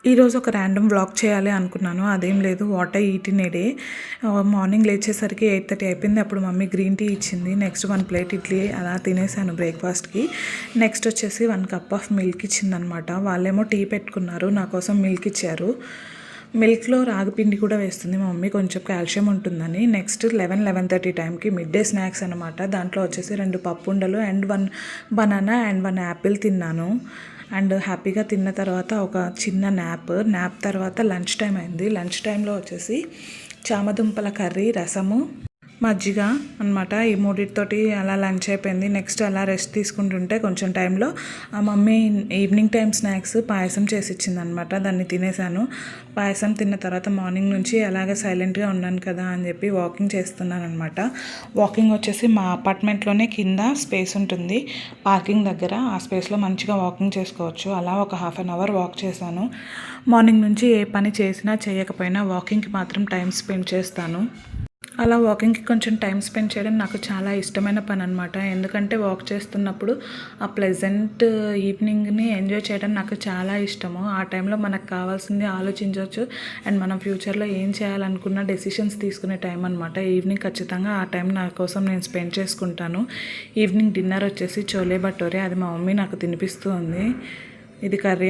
ఈరోజు ఒక random vlog చేయాలి అనుకున్నాను. అదేం లేదు, what I eat in a day. Morning లేచేసరికి 8:30 అయిపోయింది. అప్పుడు మమ్మీ గ్రీన్ టీ ఇచ్చింది. నెక్స్ట్ 1 ప్లేట్ ఇడ్లీ అలా తినేసాను బ్రేక్ఫాస్ట్కి. నెక్స్ట్ వచ్చేసి 1 కప్ ఆఫ్ మిల్క్ ఇచ్చిందనమాట. వాళ్ళేమో టీ పెట్టుకున్నారు, నా కోసం మిల్క్ ఇచ్చారు. మిల్క్లో రాగిపిండి కూడా వేస్తుంది మా మమ్మీ, కొంచెం కాల్షియం ఉంటుందని. నెక్స్ట్ 11:30 టైంకి మిడ్ డే స్నాక్స్ అనమాట. దాంట్లో వచ్చేసి 2 పప్పు ఉండలు అండ్ 1 బనానా అండ్ 1 యాపిల్ తిన్నాను. అండ్ హ్యాపీగా తిన్న తర్వాత ఒక చిన్న న్యాప్ తర్వాత లంచ్ టైం అయింది. లంచ్ టైంలో వచ్చేసి చామదుంపల కర్రీ, రసము, మజ్జిగ అనమాట. ఈ మూడింటితోటి అలా లంచ్ అయిపోయింది. నెక్స్ట్ అలా రెస్ట్ తీసుకుంటుంటే కొంచెం టైంలో మమ్మీ ఈవినింగ్ టైం స్నాక్స్ పాయసం చేసి ఇచ్చిందనమాట. దాన్ని తినేసాను. పాయసం తిన్న తర్వాత మార్నింగ్ నుంచి అలాగే సైలెంట్గా ఉన్నాను కదా అని చెప్పి వాకింగ్ చేస్తున్నాను అనమాట. వాకింగ్ వచ్చేసి మా అపార్ట్మెంట్లోనే కింద స్పేస్ ఉంటుంది పార్కింగ్ దగ్గర. ఆ స్పేస్లో మంచిగా వాకింగ్ చేసుకోవచ్చు. అలా ఒక హాఫ్ అన్ అవర్ వాక్ చేశాను. మార్నింగ్ నుంచి ఏ పని చేసినా చేయకపోయినా వాకింగ్కి మాత్రం టైం స్పెండ్ చేస్తాను. అలా వాకింగ్కి కొంచెం టైం స్పెండ్ చేయడం నాకు చాలా ఇష్టమైన పని అనమాట. ఎందుకంటే వాక్ చేస్తున్నప్పుడు ఆ ప్లెజెంట్ ఈవినింగ్ని ఎంజాయ్ చేయడం నాకు చాలా ఇష్టము. ఆ టైంలో మనకు కావాల్సింది ఆలోచించవచ్చు అండ్ మనం ఫ్యూచర్లో ఏం చేయాలనుకున్న డెసిషన్స్ తీసుకునే టైం అనమాట. ఈవినింగ్ ఖచ్చితంగా ఆ టైం నా కోసం నేను స్పెండ్ చేసుకుంటాను. ఈవినింగ్ డిన్నర్ వచ్చేసి చోలే భటోరే, అది మా మమ్మీ నాకు తినిపిస్తూ ఉంది. ఇది కర్రీ.